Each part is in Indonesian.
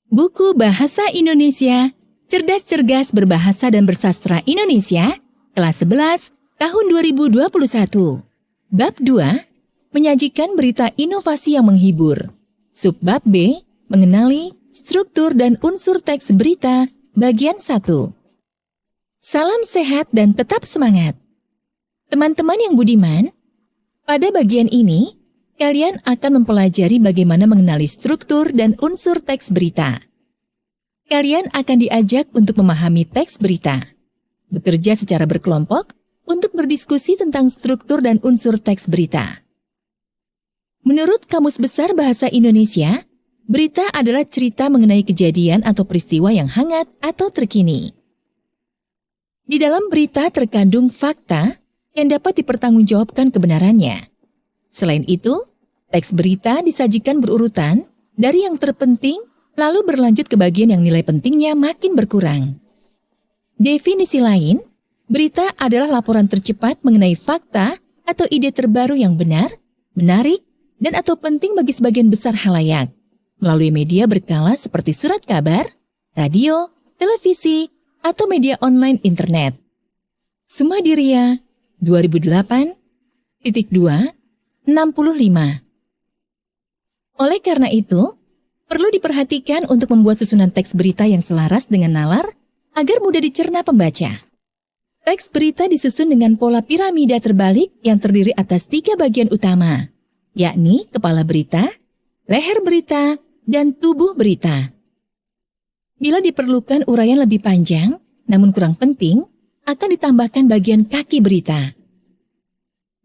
Buku Bahasa Indonesia, Cerdas-Cergas Berbahasa dan Bersastra Indonesia, kelas 11, tahun 2021. Bab 2, menyajikan berita inovasi yang menghibur. Subbab B, mengenali struktur dan unsur teks berita, bagian 1. Salam sehat dan tetap semangat. Teman-teman yang budiman, pada bagian ini, kalian akan mempelajari bagaimana mengenali struktur dan unsur teks berita. Kalian akan diajak untuk memahami teks berita, bekerja secara berkelompok untuk berdiskusi tentang struktur dan unsur teks berita. Menurut Kamus Besar Bahasa Indonesia, berita adalah cerita mengenai kejadian atau peristiwa yang hangat atau terkini. Di dalam berita terkandung fakta yang dapat dipertanggungjawabkan kebenarannya. Selain itu, teks berita disajikan berurutan dari yang terpenting lalu berlanjut ke bagian yang nilai pentingnya makin berkurang. Definisi lain, berita adalah laporan tercepat mengenai fakta atau ide terbaru yang benar, menarik, dan atau penting bagi sebagian besar halayak melalui media berkala seperti surat kabar, radio, televisi, atau media online internet. Sumadiria 2008.2 65. Oleh karena itu, perlu diperhatikan untuk membuat susunan teks berita yang selaras dengan nalar agar mudah dicerna pembaca. Teks berita disusun dengan pola piramida terbalik yang terdiri atas 3 bagian utama, yakni kepala berita, leher berita, dan tubuh berita. Bila diperlukan uraian lebih panjang, namun kurang penting, akan ditambahkan bagian kaki berita.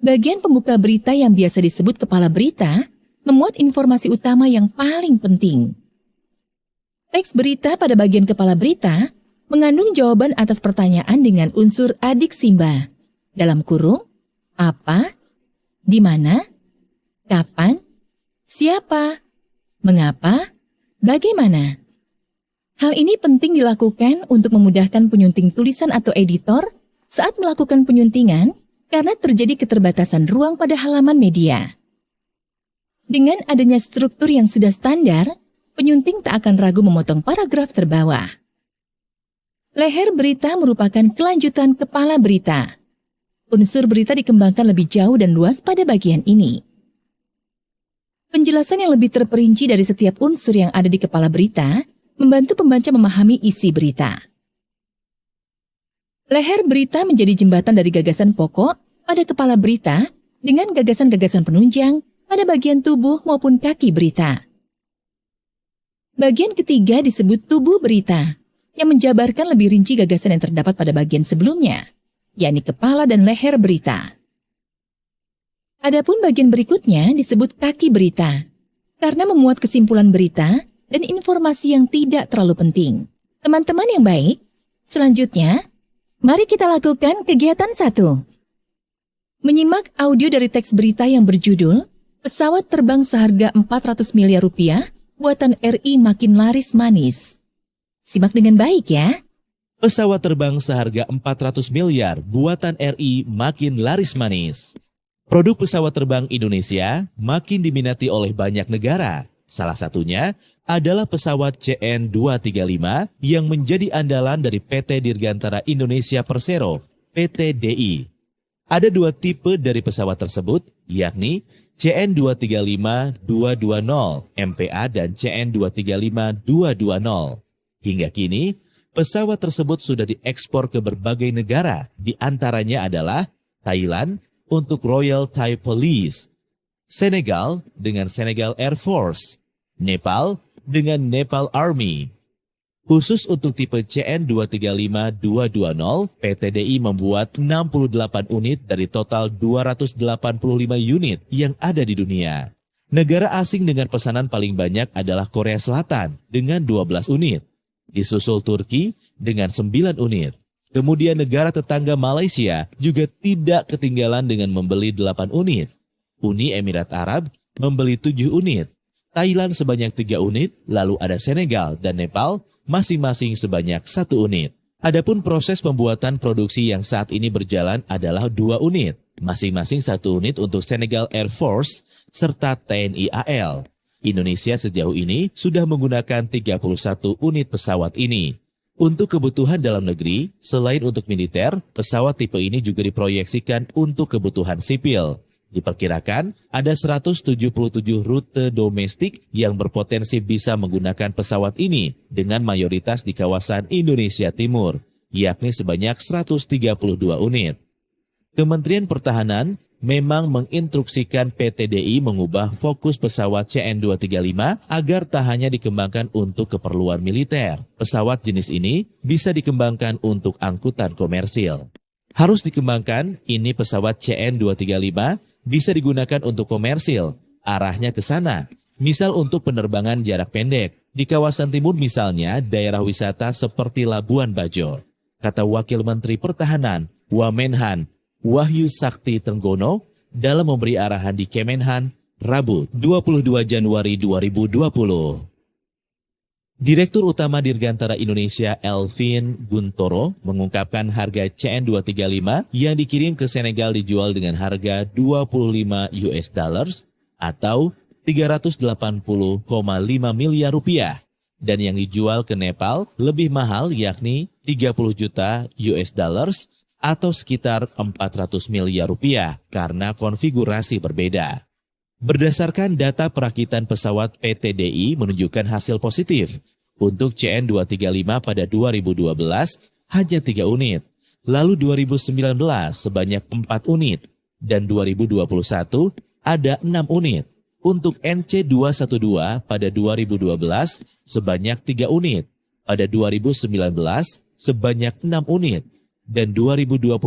Bagian pembuka berita yang biasa disebut kepala berita memuat informasi utama yang paling penting. Teks berita pada bagian kepala berita mengandung jawaban atas pertanyaan dengan unsur adik simba, dalam kurung, apa, di mana, kapan, siapa, mengapa, bagaimana. Hal ini penting dilakukan untuk memudahkan penyunting tulisan atau editor saat melakukan penyuntingan karena terjadi keterbatasan ruang pada halaman media. Dengan adanya struktur yang sudah standar, penyunting tak akan ragu memotong paragraf terbawah. Leher berita merupakan kelanjutan kepala berita. Unsur berita dikembangkan lebih jauh dan luas pada bagian ini. Penjelasan yang lebih terperinci dari setiap unsur yang ada di kepala berita membantu pembaca memahami isi berita. Leher berita menjadi jembatan dari gagasan pokok pada kepala berita dengan gagasan-gagasan penunjang pada bagian tubuh maupun kaki berita. Bagian ketiga disebut tubuh berita, yang menjabarkan lebih rinci gagasan yang terdapat pada bagian sebelumnya, yakni kepala dan leher berita. Adapun bagian berikutnya disebut kaki berita, karena memuat kesimpulan berita dan informasi yang tidak terlalu penting. Teman-teman yang baik, selanjutnya, mari kita lakukan kegiatan 1. Menyimak audio dari teks berita yang berjudul Pesawat Terbang Seharga 400 Miliar Rupiah, Buatan RI Makin Laris Manis. Simak dengan baik ya. Pesawat terbang seharga 400 miliar buatan RI makin laris manis. Produk pesawat terbang Indonesia makin diminati oleh banyak negara. Salah satunya adalah pesawat CN235 yang menjadi andalan dari PT Dirgantara Indonesia Persero, PT DI. Ada 2 tipe dari pesawat tersebut, yakni CN235-220 MPA dan CN235-220. Hingga kini, pesawat tersebut sudah diekspor ke berbagai negara, di antaranya adalah Thailand untuk Royal Thai Police, Senegal dengan Senegal Air Force, Nepal dengan Nepal Army. Khusus untuk tipe CN235-220, PT DI membuat 68 unit dari total 285 unit yang ada di dunia. Negara asing dengan pesanan paling banyak adalah Korea Selatan dengan 12 unit. Disusul Turki dengan 9 unit. Kemudian negara tetangga Malaysia juga tidak ketinggalan dengan membeli 8 unit. Uni Emirat Arab membeli 7 unit. Thailand sebanyak 3 unit, lalu ada Senegal dan Nepal masing-masing sebanyak 1 unit. Adapun proses pembuatan produksi yang saat ini berjalan adalah 2 unit, masing-masing 1 unit untuk Senegal Air Force serta TNI AL. Indonesia sejauh ini sudah menggunakan 31 unit pesawat ini. Untuk kebutuhan dalam negeri, selain untuk militer, pesawat tipe ini juga diproyeksikan untuk kebutuhan sipil. Diperkirakan ada 177 rute domestik yang berpotensi bisa menggunakan pesawat ini dengan mayoritas di kawasan Indonesia Timur, yakni sebanyak 132 unit. Kementerian Pertahanan memang menginstruksikan PT DI mengubah fokus pesawat CN-235 agar tak hanya dikembangkan untuk keperluan militer. Pesawat jenis ini bisa dikembangkan untuk angkutan komersil. Harus dikembangkan, ini pesawat CN-235 bisa digunakan untuk komersil. Arahnya ke sana, misal untuk penerbangan jarak pendek. Di kawasan timur misalnya, daerah wisata seperti Labuan Bajo. Kata Wakil Menteri Pertahanan, Wamenhan, Wahyu Sakti Trenggono dalam memberi arahan di Kemenhan, Rabu 22 Januari 2020. Direktur Utama Dirgantara Indonesia Elvin Guntoro mengungkapkan harga CN-235 yang dikirim ke Senegal dijual dengan harga 25 US dollars atau 380,5 miliar rupiah dan yang dijual ke Nepal lebih mahal yakni 30 juta US dollars atau sekitar 400 miliar rupiah karena konfigurasi berbeda. Berdasarkan data perakitan pesawat PT DI menunjukkan hasil positif. Untuk CN-235 pada 2012 hanya 3 unit, lalu 2019 sebanyak 4 unit, dan 2021 ada 6 unit. Untuk NC-212 pada 2012 sebanyak 3 unit, pada 2019 sebanyak 6 unit, dan 2021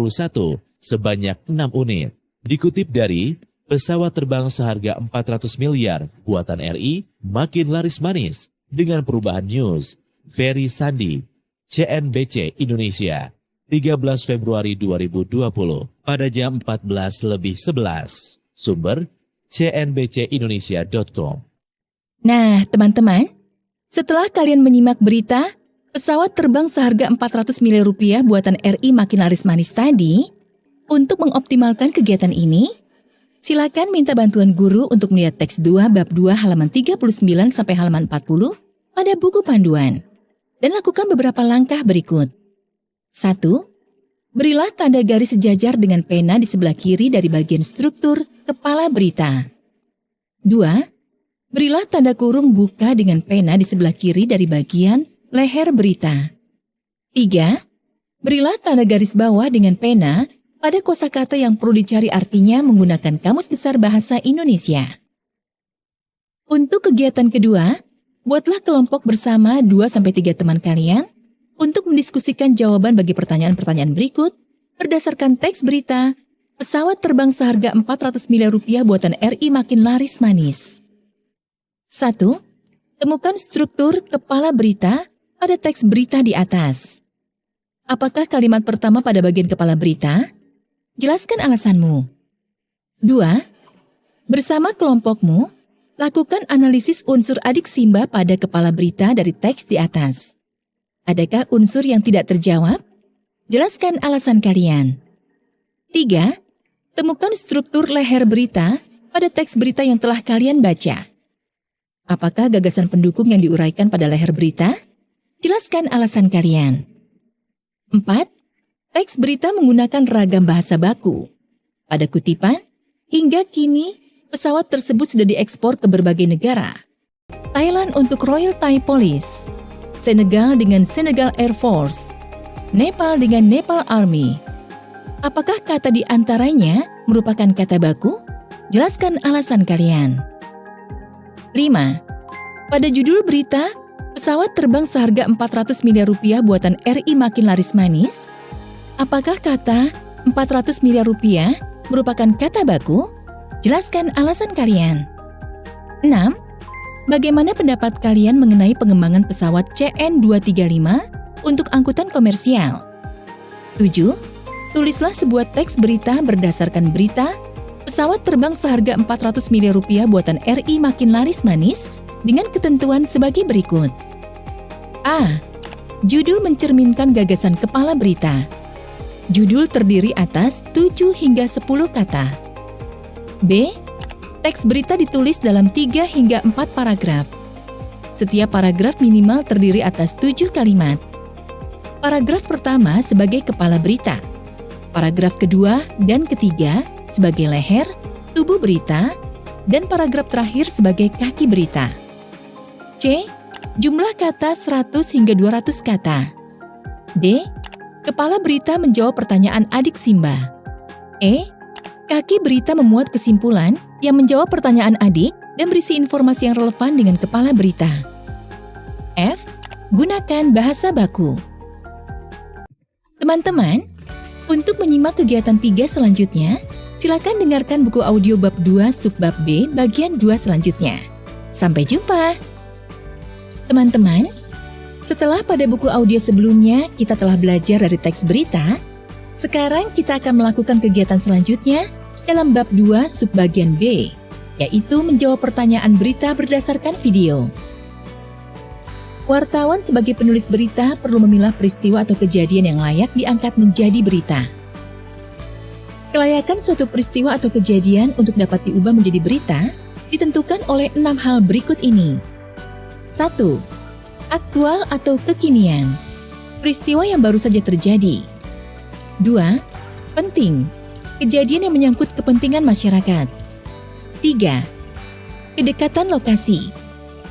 sebanyak 6 unit. Dikutip dari pesawat terbang seharga 400 miliar buatan RI makin laris manis dengan perubahan news. Ferry Sandi, CNBC Indonesia, 13 Februari 2020 pada jam 14:11. Sumber cnbcindonesia.com. Nah, teman-teman, setelah kalian menyimak berita pesawat terbang seharga 400 miliar rupiah buatan RI makin laris manis tadi, untuk mengoptimalkan kegiatan ini, silakan minta bantuan guru untuk melihat teks 2 bab 2 halaman 39 sampai halaman 40 pada buku panduan dan lakukan beberapa langkah berikut. 1. Berilah tanda garis sejajar dengan pena di sebelah kiri dari bagian struktur kepala berita. 2. Berilah tanda kurung buka dengan pena di sebelah kiri dari bagian leher berita. 3. Berilah tanda garis bawah dengan pena pada kosakata yang perlu dicari artinya menggunakan Kamus Besar Bahasa Indonesia. Untuk kegiatan kedua, buatlah kelompok bersama 2-3 teman kalian untuk mendiskusikan jawaban bagi pertanyaan-pertanyaan berikut berdasarkan teks berita pesawat terbang seharga 400 miliar rupiah buatan RI makin laris manis. 1. Temukan struktur kepala berita pada teks berita di atas. Apakah kalimat pertama pada bagian kepala berita? Jelaskan alasanmu. 2. Bersama kelompokmu, lakukan analisis unsur adik Simba pada kepala berita dari teks di atas. Adakah unsur yang tidak terjawab? Jelaskan alasan kalian. 3. Temukan struktur leher berita pada teks berita yang telah kalian baca. Apakah gagasan pendukung yang diuraikan pada leher berita? Jelaskan alasan kalian. 4. Teks berita menggunakan ragam bahasa baku. Pada kutipan, hingga kini pesawat tersebut sudah diekspor ke berbagai negara. Thailand untuk Royal Thai Police, Senegal dengan Senegal Air Force, Nepal dengan Nepal Army. Apakah kata di antaranya merupakan kata baku? Jelaskan alasan kalian. 5. Pada judul berita, pesawat terbang seharga 400 miliar rupiah buatan RI makin laris manis. Apakah kata 400 miliar rupiah merupakan kata baku? Jelaskan alasan kalian. 6. Bagaimana pendapat kalian mengenai pengembangan pesawat CN-235 untuk angkutan komersial? 7. Tulislah sebuah teks berita berdasarkan berita pesawat terbang seharga 400 miliar rupiah buatan RI makin laris manis dengan ketentuan sebagai berikut. A. Judul mencerminkan gagasan kepala berita. Judul terdiri atas 7 hingga 10 kata. B. Teks berita ditulis dalam 3 hingga 4 paragraf. Setiap paragraf minimal terdiri atas 7 kalimat. Paragraf pertama sebagai kepala berita. Paragraf kedua dan ketiga sebagai leher, tubuh berita, dan paragraf terakhir sebagai kaki berita. C. Jumlah kata 100 hingga 200 kata. D. Kepala berita menjawab pertanyaan adik Simba. E. Kaki berita memuat kesimpulan yang menjawab pertanyaan adik dan berisi informasi yang relevan dengan kepala berita. F. Gunakan bahasa baku. Teman-teman, untuk menyimak kegiatan 3 selanjutnya, silakan dengarkan buku audio bab 2 subbab B bagian 2 selanjutnya. Sampai jumpa! Teman-teman, setelah pada buku audio sebelumnya kita telah belajar dari teks berita, sekarang kita akan melakukan kegiatan selanjutnya dalam bab 2 subbagian B, yaitu menjawab pertanyaan berita berdasarkan video. Wartawan sebagai penulis berita perlu memilah peristiwa atau kejadian yang layak diangkat menjadi berita. Kelayakan suatu peristiwa atau kejadian untuk dapat diubah menjadi berita ditentukan oleh 6 hal berikut ini. 1. Aktual atau kekinian. Peristiwa yang baru saja terjadi. 2. Penting. Kejadian yang menyangkut kepentingan masyarakat. 3. Kedekatan lokasi.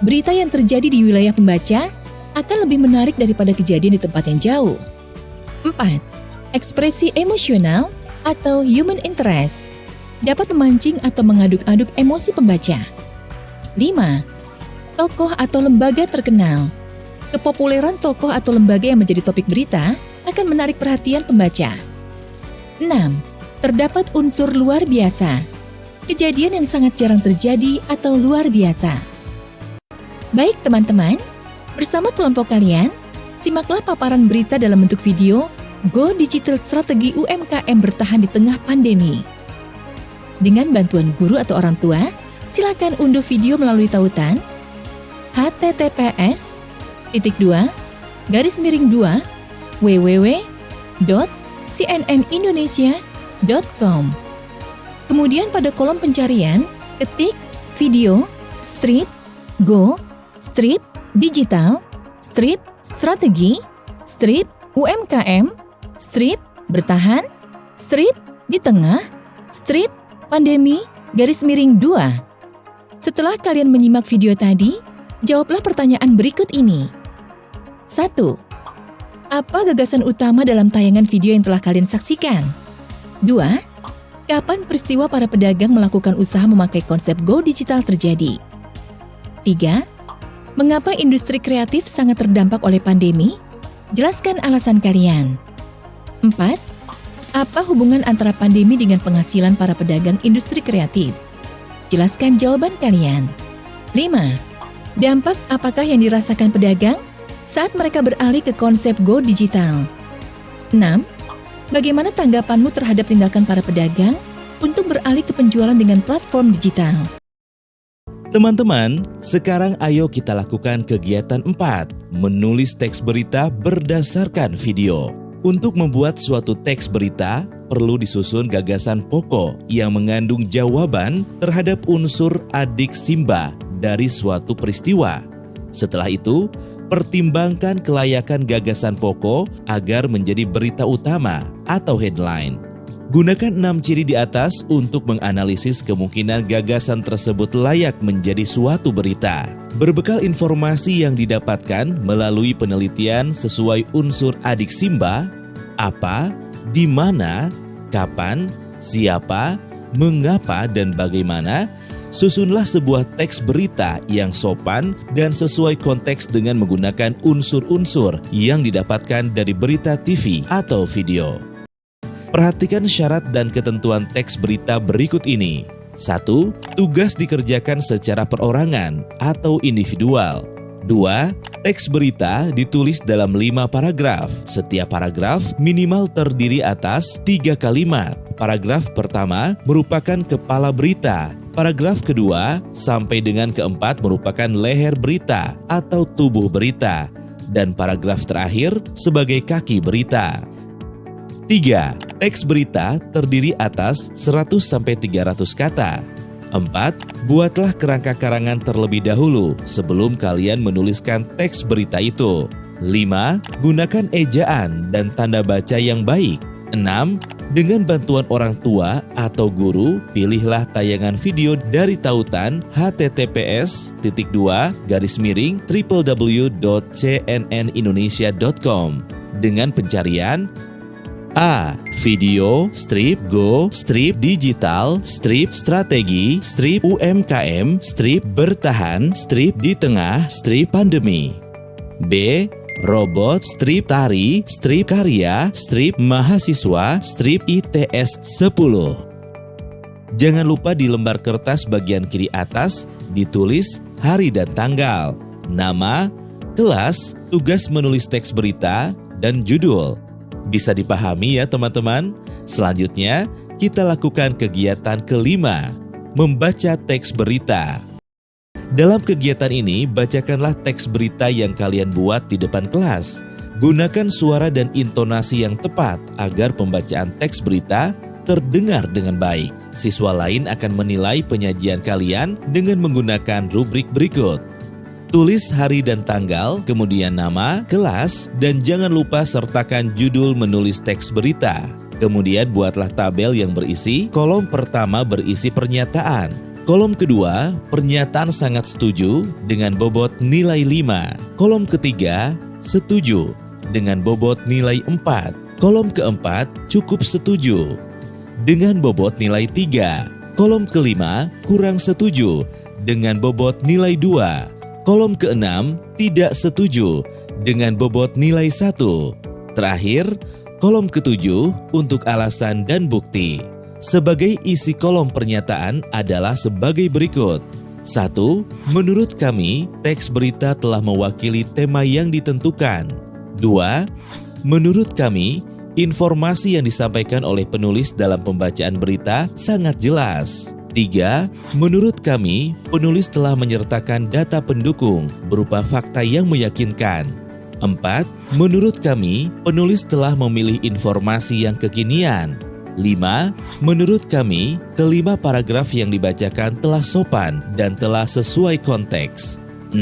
Berita yang terjadi di wilayah pembaca akan lebih menarik daripada kejadian di tempat yang jauh. 4. Ekspresi emosional atau human interest. Dapat memancing atau mengaduk-aduk emosi pembaca. 5. Tokoh atau lembaga terkenal. Kepopuleran tokoh atau lembaga yang menjadi topik berita akan menarik perhatian pembaca. 6. Terdapat unsur luar biasa. Kejadian yang sangat jarang terjadi atau luar biasa. Baik teman-teman, bersama kelompok kalian, simaklah paparan berita dalam bentuk video Go Digital Strategi UMKM Bertahan di Tengah Pandemi. Dengan bantuan guru atau orang tua, silakan unduh video melalui tautan https://www.cnnindonesia.com. Kemudian pada kolom pencarian, ketik video, strip, go, strip, digital, strip, strategi, strip, UMKM, strip, bertahan, strip, di tengah, strip, pandemi, _2. Setelah kalian menyimak video tadi, jawablah pertanyaan berikut ini. 1. Apa gagasan utama dalam tayangan video yang telah kalian saksikan? 2. Kapan peristiwa para pedagang melakukan usaha memakai konsep Go Digital terjadi? 3. Mengapa industri kreatif sangat terdampak oleh pandemi? Jelaskan alasan kalian. 4. Apa hubungan antara pandemi dengan penghasilan para pedagang industri kreatif? Jelaskan jawaban kalian. 5. Dampak apakah yang dirasakan pedagang saat mereka beralih ke konsep Go Digital? 6. Bagaimana tanggapanmu terhadap tindakan para pedagang untuk beralih ke penjualan dengan platform digital? Teman-teman, sekarang ayo kita lakukan kegiatan 4, menulis teks berita berdasarkan video. Untuk membuat suatu teks berita, perlu disusun gagasan pokok yang mengandung jawaban terhadap unsur adik Simba dari suatu peristiwa. Setelah itu, pertimbangkan kelayakan gagasan pokok agar menjadi berita utama atau headline. Gunakan 6 ciri di atas untuk menganalisis kemungkinan gagasan tersebut layak menjadi suatu berita. Berbekal informasi yang didapatkan melalui penelitian sesuai unsur adik Simba, apa, di mana, kapan, siapa, mengapa, dan bagaimana, susunlah sebuah teks berita yang sopan dan sesuai konteks dengan menggunakan unsur-unsur yang didapatkan dari berita TV atau video. Perhatikan syarat dan ketentuan teks berita berikut ini. 1. Tugas dikerjakan secara perorangan atau individual. 2. Teks berita ditulis dalam 5 paragraf. Setiap paragraf minimal terdiri atas 3 kalimat. Paragraf pertama merupakan kepala berita. Paragraf kedua sampai dengan keempat merupakan leher berita atau tubuh berita. Dan paragraf terakhir sebagai kaki berita. 3. Teks berita terdiri atas 100-300 kata. 4. Buatlah kerangka karangan terlebih dahulu sebelum kalian menuliskan teks berita itu. 5. Gunakan ejaan dan tanda baca yang baik. 6. Dengan bantuan orang tua atau guru, pilihlah tayangan video dari tautan https://www.cnnindonesia.com dengan pencarian A. Video, strip, go, strip, digital, strip, strategi, strip, UMKM, strip, bertahan, strip, di tengah, strip, pandemi. B. Robot, strip, tari, strip, karya, strip, mahasiswa, strip, ITS 10. Jangan lupa di lembar kertas bagian kiri atas ditulis hari dan tanggal, nama, kelas, tugas menulis teks berita, dan judul. Bisa dipahami ya teman-teman? Selanjutnya, kita lakukan kegiatan kelima, membaca teks berita. Dalam kegiatan ini, bacakanlah teks berita yang kalian buat di depan kelas. Gunakan suara dan intonasi yang tepat agar pembacaan teks berita terdengar dengan baik. Siswa lain akan menilai penyajian kalian dengan menggunakan rubrik berikut. Tulis hari dan tanggal, kemudian nama, kelas, dan jangan lupa sertakan judul menulis teks berita. Kemudian buatlah tabel yang berisi, kolom pertama berisi pernyataan. Kolom kedua, pernyataan sangat setuju dengan bobot nilai 5. Kolom ketiga, setuju dengan bobot nilai 4. Kolom keempat, cukup setuju dengan bobot nilai 3. Kolom kelima, kurang setuju dengan bobot nilai 2. Kolom keenam, tidak setuju dengan bobot nilai 1. Terakhir, kolom ketujuh untuk alasan dan bukti. Sebagai isi kolom pernyataan adalah sebagai berikut. 1. Menurut kami, teks berita telah mewakili tema yang ditentukan. 2. Menurut kami, informasi yang disampaikan oleh penulis dalam pembacaan berita sangat jelas. 3. Menurut kami, penulis telah menyertakan data pendukung berupa fakta yang meyakinkan. 4. Menurut kami, penulis telah memilih informasi yang kekinian. 5. Menurut kami, kelima paragraf yang dibacakan telah sopan dan telah sesuai konteks. 6.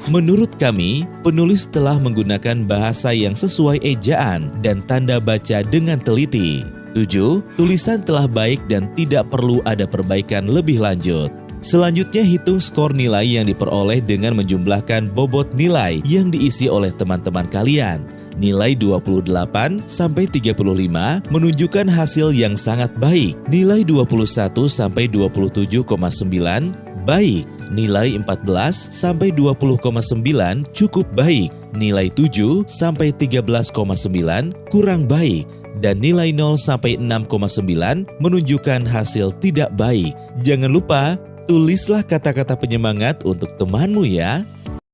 Menurut kami, penulis telah menggunakan bahasa yang sesuai ejaan dan tanda baca dengan teliti. 7. Tulisan telah baik dan tidak perlu ada perbaikan lebih lanjut. Selanjutnya hitung skor nilai yang diperoleh dengan menjumlahkan bobot nilai yang diisi oleh teman-teman kalian. Nilai 28 sampai 35 menunjukkan hasil yang sangat baik. Nilai 21 sampai 27,9 baik. Nilai 14 sampai 20,9 cukup baik. Nilai 7 sampai 13,9 kurang baik. Dan nilai 0 sampai 6,9 menunjukkan hasil tidak baik. Jangan lupa, tulislah kata-kata penyemangat untuk temanmu ya.